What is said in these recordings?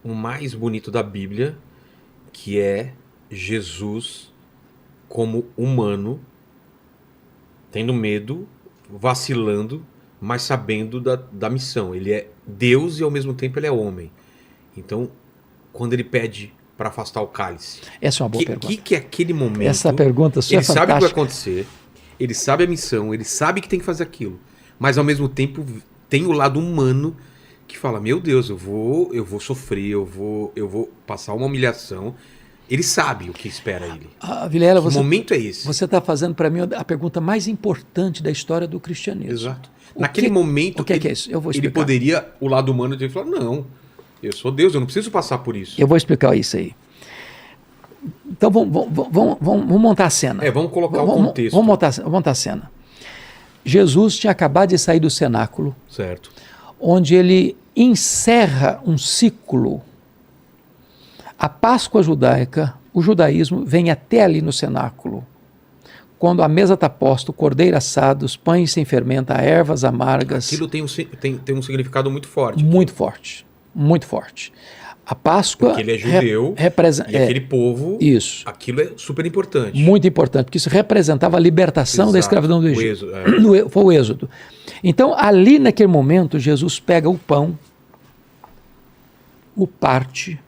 o mais bonito da Bíblia, que é Jesus como humano, tendo medo, vacilando, mas sabendo da missão. Ele é Deus e ao mesmo tempo ele é homem. Então, quando ele pede para afastar o cálice, Essa é uma boa pergunta. que é aquele momento? Essa pergunta sua é Ele sabe o que vai fantástica. acontecer, ele sabe a missão, ele sabe que tem que fazer aquilo, mas ao mesmo tempo tem o lado humano que fala: meu Deus, eu vou sofrer, eu vou passar uma humilhação. Ele sabe o que espera ele. Vilela, Que momento é esse? Você está fazendo para mim a pergunta mais importante da história do cristianismo. Exato. Naquele momento, o que é isso? Eu vou explicar. Ele poderia, o lado humano dele, falar: não, eu sou Deus, eu não preciso passar por isso. Eu vou explicar isso aí. Então vamos montar a cena. Vamos colocar o contexto. Vamos montar a cena. Jesus tinha acabado de sair do cenáculo, certo, onde ele encerra um ciclo. A Páscoa judaica, o judaísmo, vem até ali no cenáculo. Quando a mesa está posta, o cordeiro assado, os pães sem fermento, ervas amargas. Aquilo tem um significado muito forte. Muito forte, muito forte. A Páscoa... Porque ele é judeu e aquele povo, isso. Aquilo é super importante. Muito importante, porque isso representava a libertação Exato. Da escravidão do Egito. O êxodo, Foi o êxodo. Então, ali naquele momento, Jesus pega o pão, o parte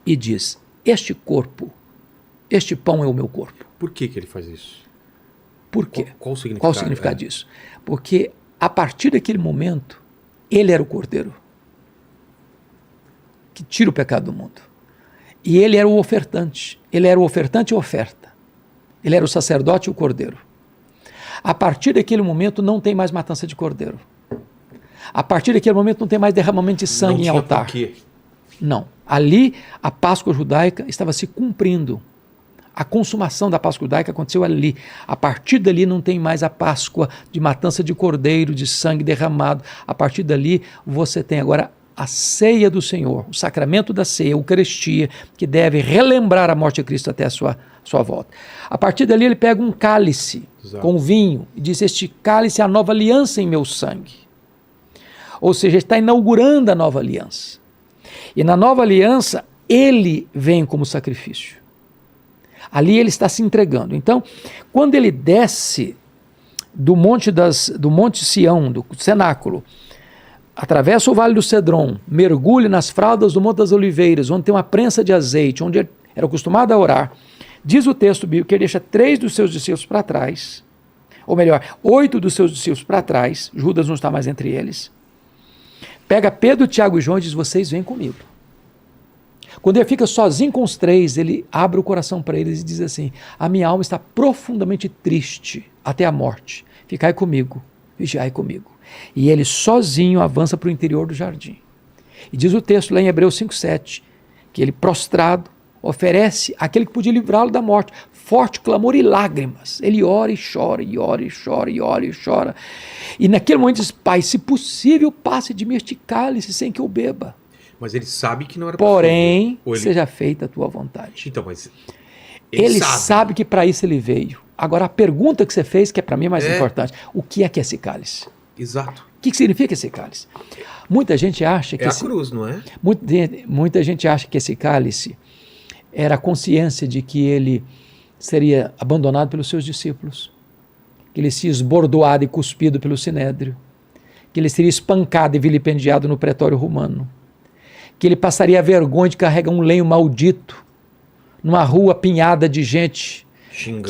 e diz: este corpo, este pão é o meu corpo. Por que ele faz isso? Por quê? Qual o significado? Qual o significado disso? Porque a partir daquele momento, ele era o cordeiro que tira o pecado do mundo. E ele era o ofertante. Ele era o ofertante e a oferta. Ele era o sacerdote e o cordeiro. A partir daquele momento não tem mais matança de cordeiro. A partir daquele momento não tem mais derramamento de sangue em altar. Por quê? Não. Ali a Páscoa judaica estava se cumprindo. A consumação da Páscoa judaica aconteceu ali. A partir dali não tem mais a Páscoa de matança de cordeiro, de sangue derramado. A partir dali você tem agora a ceia do Senhor, o sacramento da ceia, a Eucaristia, que deve relembrar a morte de Cristo até a sua volta. A partir dali ele pega um cálice com vinho e diz: este cálice é a nova aliança em meu sangue. Ou seja, ele está inaugurando a nova aliança. E na nova aliança, ele vem como sacrifício. Ali ele está se entregando. Então, quando ele desce do Monte Sião, do cenáculo, atravessa o Vale do Cedron, mergulha nas fraldas do Monte das Oliveiras, onde tem uma prensa de azeite, onde ele era acostumado a orar, diz o texto bíblico que ele deixa 3 dos seus discípulos para trás, ou melhor, 8 dos seus discípulos para trás, Judas não está mais entre eles, pega Pedro, Tiago e João e diz: vocês vêm comigo. Quando ele fica sozinho com os 3, ele abre o coração para eles e diz assim: a minha alma está profundamente triste até a morte, ficai comigo, vigiai comigo. E ele sozinho avança para o interior do jardim. E diz o texto lá em Hebreus 5,7, que ele prostrado oferece aquele que podia livrá-lo da morte, forte clamor e lágrimas. Ele ora e chora, e ora e chora, e ora e chora. E naquele momento diz: Pai, se possível, passe de mim este cálice sem que eu beba. Mas ele sabe que não era possível. Porém, seja feita a tua vontade. Então, mas ele sabe que para isso ele veio. Agora, a pergunta que você fez, que é para mim mais importante: o que é esse cálice? Exato. O que significa esse cálice? Muita gente acha que... a cruz, não é? Muita gente acha que esse cálice era a consciência de que ele seria abandonado pelos seus discípulos, que ele seria esbordoado e cuspido pelo sinédrio, que ele seria espancado e vilipendiado no pretório romano, que ele passaria a vergonha de carregar um lenho maldito numa rua apinhada de gente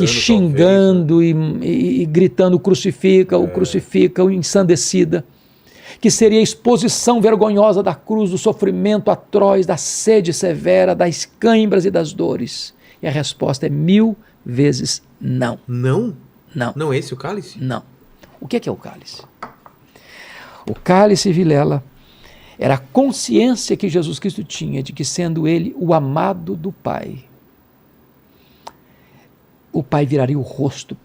xingando e gritando: crucifica, o crucifica, o ensandecida, que seria a exposição vergonhosa da cruz, do sofrimento atroz, da sede severa, das cãibras e das dores. E a resposta é 1000 vezes não. Não? Não. Não é esse o cálice? Não. O que é o cálice? O cálice, Vilela, era a consciência que Jesus Cristo tinha de que, sendo ele o amado do Pai, o Pai viraria o rosto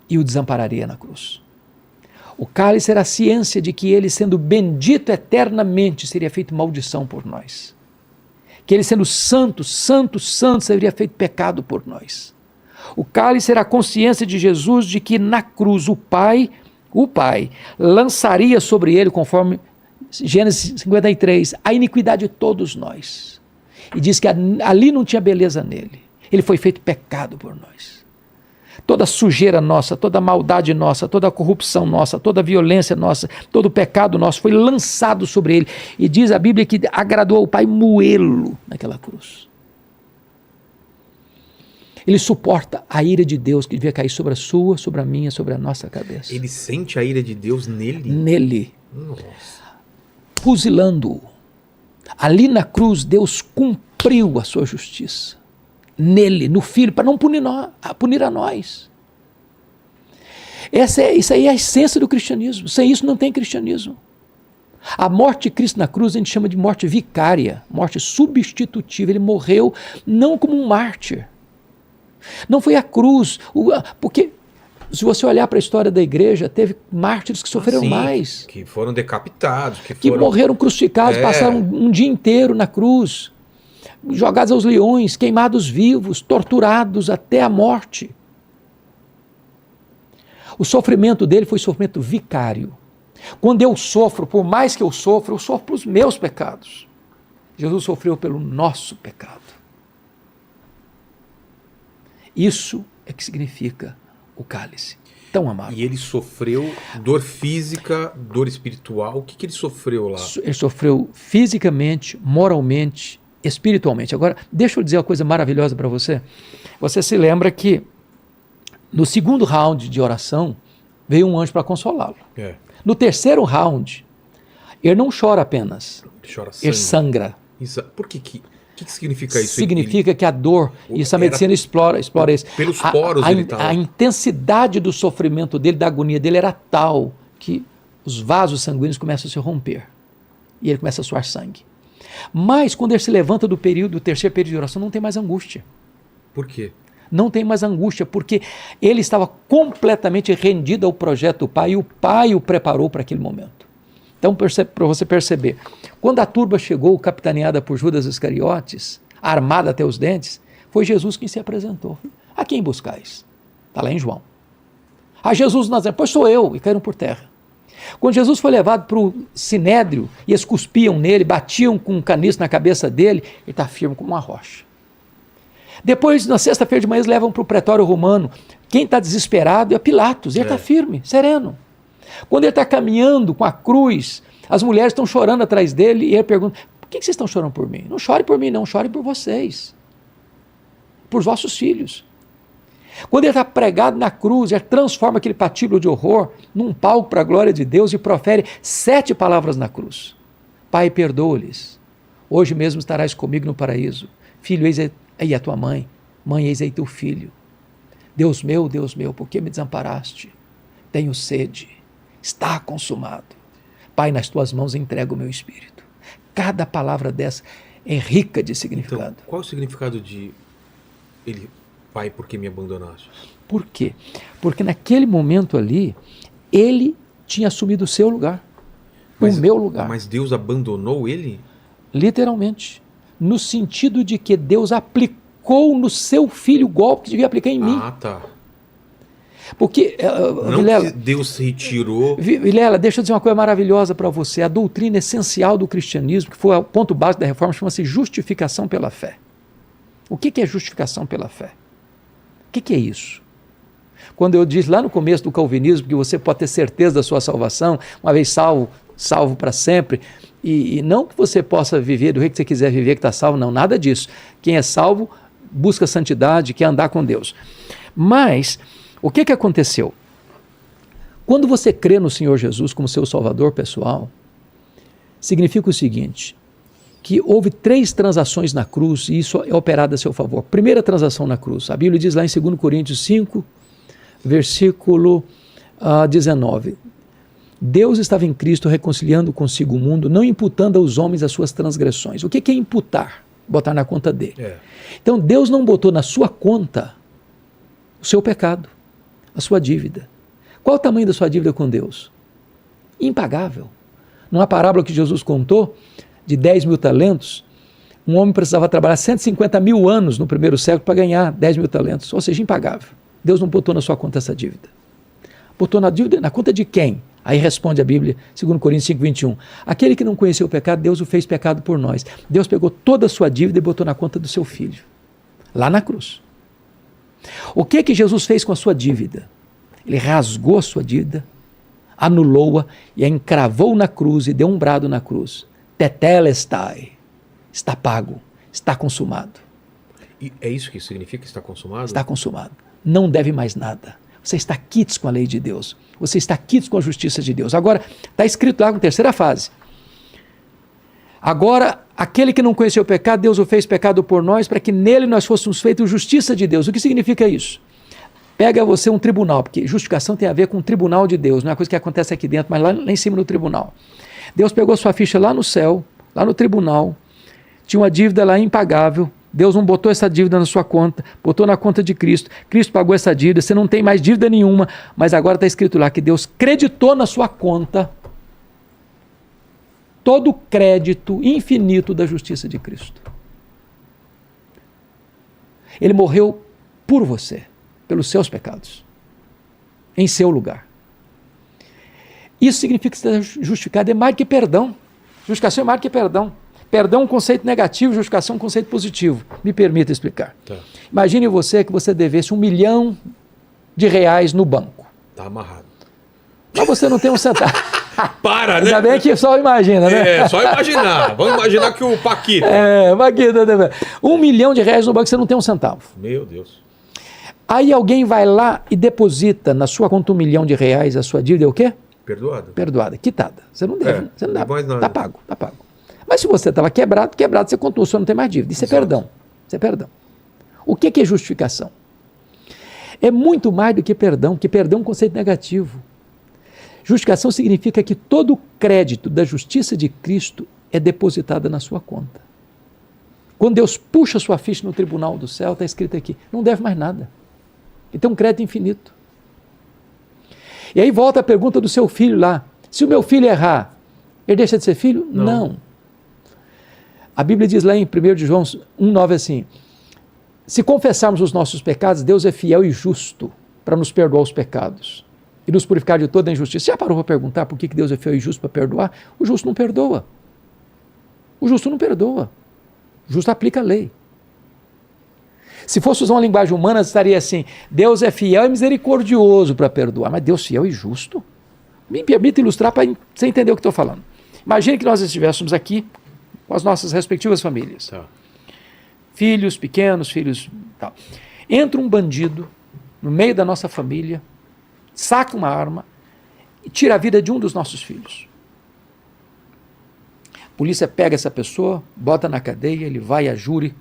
e o desampararia na cruz. O cálice era a ciência de que ele, sendo bendito eternamente, seria feito maldição por nós. Que ele, sendo santo, santo, santo, seria feito pecado por nós. O cálice era a consciência de Jesus de que na cruz o Pai lançaria sobre ele, conforme Gênesis 53, a iniquidade de todos nós. E diz que ali não tinha beleza nele. Ele foi feito pecado por nós. Toda sujeira nossa, toda maldade nossa, toda corrupção nossa, toda violência nossa, todo o pecado nosso foi lançado sobre ele. E diz a Bíblia que agradou ao Pai moê-lo naquela cruz. Ele suporta a ira de Deus que devia cair sobre a sua, sobre a minha, sobre a nossa cabeça. Ele sente a ira de Deus nele? Nele. Nossa. Fuzilando-o. Ali na cruz, Deus cumpriu a sua justiça. Nele, no Filho, para não punir a nós. Isso aí é a essência do cristianismo. Sem isso não tem cristianismo. A morte de Cristo na cruz a gente chama de morte vicária, morte substitutiva. Ele morreu não como um mártir. Não foi a cruz, porque se você olhar para a história da igreja, teve mártires que sofreram mais. Que foram decapitados. Que morreram crucificados, passaram um dia inteiro na cruz, jogados aos leões, queimados vivos, torturados até a morte. O sofrimento dele foi sofrimento vicário. Quando eu sofro, por mais que eu sofro pelos meus pecados. Jesus sofreu pelo nosso pecado. Isso é que significa o cálice, tão amargo. E ele sofreu dor física, dor espiritual. O que ele sofreu lá? Ele sofreu fisicamente, moralmente, espiritualmente. Agora, deixa eu dizer uma coisa maravilhosa para você. Você se lembra que no segundo round de oração, veio um anjo para consolá-lo. É. No terceiro round, ele não chora apenas, ele sangra. Isso. Por que significa isso? Significa que a dor, e essa medicina explora isso. Pelos poros ele estava. A intensidade do sofrimento dele, da agonia dele, era tal que os vasos sanguíneos começam a se romper. E ele começa a suar sangue. Mas quando ele se levanta do terceiro período de oração, não tem mais angústia. Por quê? Não tem mais angústia, porque ele estava completamente rendido ao projeto do Pai, e o Pai o preparou para aquele momento. Então, para você perceber, quando a turba chegou, capitaneada por Judas Iscariotes, armada até os dentes, foi Jesus quem se apresentou. A quem buscais? Está lá em João. A Jesus Nazaré, pois sou eu, e caíram por terra. Quando Jesus foi levado para o sinédrio, e eles cuspiam nele, batiam com um caniço na cabeça dele, ele está firme como uma rocha. Depois, na sexta-feira de manhã, eles levam para o pretório romano. Quem está desesperado é Pilatos, ele está firme, sereno. Quando ele está caminhando com a cruz, as mulheres estão chorando atrás dele, e ele pergunta, por que vocês estão chorando por mim? Não chore por mim, não, chore por vocês, por vossos filhos. Quando ele está pregado na cruz, ele transforma aquele patíbulo de horror num palco para a glória de Deus e profere 7 palavras na cruz. Pai, perdoa-lhes, hoje mesmo estarás comigo no paraíso. Filho, eis aí a tua mãe, mãe, eis aí teu filho. Deus meu, por que me desamparaste? Tenho sede, está consumado. Pai, nas tuas mãos entrego o meu espírito. Cada palavra dessa é rica de significado. Então, qual é o significado de ele, Pai, por que me abandonaste? Por quê? Porque naquele momento ali, ele tinha assumido o seu lugar, o meu lugar. Mas Deus abandonou ele? Literalmente. No sentido de que Deus aplicou no seu filho o golpe que devia aplicar em mim. Ah, tá. Porque, não Vilela, que Deus se retirou. Vilela, deixa eu dizer uma coisa maravilhosa para você. A doutrina essencial do cristianismo, que foi o ponto básico da reforma, chama-se justificação pela fé. O que é justificação pela fé? O que é isso? Quando eu disse lá no começo do calvinismo que você pode ter certeza da sua salvação, uma vez salvo para sempre, e não que você possa viver do jeito que você quiser viver, que está salvo, não, nada disso. Quem é salvo busca santidade, quer andar com Deus. Mas o que aconteceu? Quando você crê no Senhor Jesus como seu salvador pessoal, significa o seguinte, que houve 3 transações na cruz e isso é operado a seu favor. Primeira transação na cruz, a Bíblia diz lá em 2 Coríntios 5, versículo 19, Deus estava em Cristo reconciliando consigo o mundo, não imputando aos homens as suas transgressões. O que é imputar? Botar na conta dele. Então Deus não botou na sua conta o seu pecado, a sua dívida. Qual o tamanho da sua dívida com Deus? Impagável. Numa parábola que Jesus contou, de 10 mil talentos, um homem precisava trabalhar 150 mil anos no primeiro século para ganhar 10 mil talentos, ou seja, impagável. Deus não botou na sua conta essa dívida. Botou na dívida, na conta de quem? Aí responde a Bíblia, 2 Coríntios 5:21. Aquele que não conheceu o pecado, Deus o fez pecado por nós. Deus pegou toda a sua dívida e botou na conta do seu filho, lá na cruz. O que Jesus fez com a sua dívida? Ele rasgou a sua dívida, anulou-a e a encravou na cruz e deu um brado na cruz. Tetelestai. Está pago, está consumado. E é isso que significa estar consumado? Está consumado. Não deve mais nada. Você está quites com a lei de Deus. Você está quites com a justiça de Deus. Agora, está escrito lá na terceira fase. Agora, aquele que não conheceu o pecado, Deus o fez pecado por nós, para que nele nós fôssemos feitos justiça de Deus. O que significa isso? Pega você um tribunal, porque justificação tem a ver com o tribunal de Deus, não é uma coisa que acontece aqui dentro, mas lá em cima no tribunal. Deus pegou sua ficha lá no céu, lá no tribunal, tinha uma dívida lá impagável, Deus não botou essa dívida na sua conta, botou na conta de Cristo, Cristo pagou essa dívida, você não tem mais dívida nenhuma, mas agora está escrito lá que Deus creditou na sua conta todo o crédito infinito da justiça de Cristo. Ele morreu por você, pelos seus pecados, em seu lugar. Isso significa que você está justificado, é mais do que perdão. Justificação é mais do que perdão. Perdão é um conceito negativo, justificação é um conceito positivo. Me permita explicar. Tá. Imagine você que você devesse R$1 milhão no banco. Está amarrado. Mas você não tem um centavo. Para, né? Ainda bem que só imagina, né? É, só imaginar. Vamos imaginar que o Paquito. Paquito, R$1 milhão no banco, você não tem um centavo. Meu Deus. Aí alguém vai lá e deposita na sua conta R$1 milhão, a sua dívida é o quê? Perdoada. Perdoada, quitada. Você não deve, você não dá. Mais nada. Tá pago, tá pago. Mas se você estava quebrado, você continua, você não tem mais dívida. Isso é perdão. Isso é perdão. O que é justificação? É muito mais do que perdão, porque perdão é um conceito negativo. Justificação significa que todo o crédito da justiça de Cristo é depositado na sua conta. Quando Deus puxa sua ficha no tribunal do céu, está escrito aqui, não deve mais nada. Ele tem um crédito infinito. E aí volta a pergunta do seu filho lá. Se o meu filho errar, ele deixa de ser filho? Não. A Bíblia diz lá em 1 João 1,9 assim, se confessarmos os nossos pecados, Deus é fiel e justo para nos perdoar os pecados e nos purificar de toda a injustiça. Você já parou para perguntar por que Deus é fiel e justo para perdoar? O justo não perdoa. O justo não perdoa. O justo aplica a lei. Se fosse usar uma linguagem humana, estaria assim, Deus é fiel e misericordioso para perdoar, mas Deus fiel e justo? Me permita ilustrar para você entender o que estou falando. Imagine que nós estivéssemos aqui com as nossas respectivas famílias. Tá. Filhos pequenos, filhos... Tal. Entra um bandido no meio da nossa família, saca uma arma e tira a vida de um dos nossos filhos. A polícia pega essa pessoa, bota na cadeia, ele vai a júri,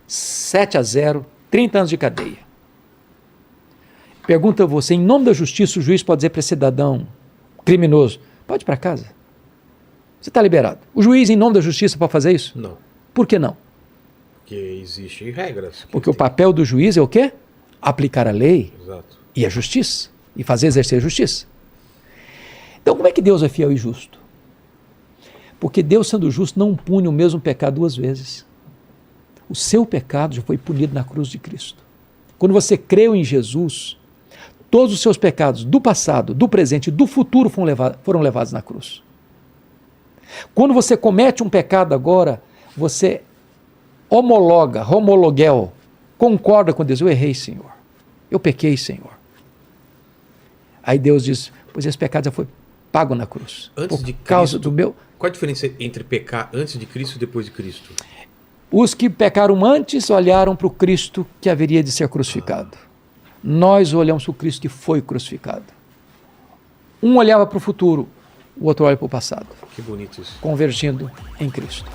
7-0, 30 anos de cadeia. Pergunta você, em nome da justiça, o juiz pode dizer para esse cidadão criminoso, pode ir para casa. Você está liberado. O juiz, em nome da justiça, pode fazer isso? Não. Por que não? Porque existem regras. Porque o papel do juiz é o quê? Aplicar a lei. Exato. E a justiça. E fazer exercer a justiça. Então, como é que Deus é fiel e justo? Porque Deus, sendo justo, não pune o mesmo pecado duas vezes. O seu pecado já foi punido na cruz de Cristo. Quando você creu em Jesus, todos os seus pecados do passado, do presente e do futuro foram levados na cruz. Quando você comete um pecado agora, você homologuel, concorda com Deus, eu errei, Senhor. Eu pequei, Senhor. Aí Deus diz, pois esse pecado já foi pago na cruz. Antes de causa Cristo, do meu... Qual a diferença entre pecar antes de Cristo e depois de Cristo? Os que pecaram antes olharam para o Cristo que haveria de ser crucificado. Nós olhamos para o Cristo que foi crucificado. Um olhava para o futuro, o outro olha para o passado. Que bonito isso. Convergindo em Cristo.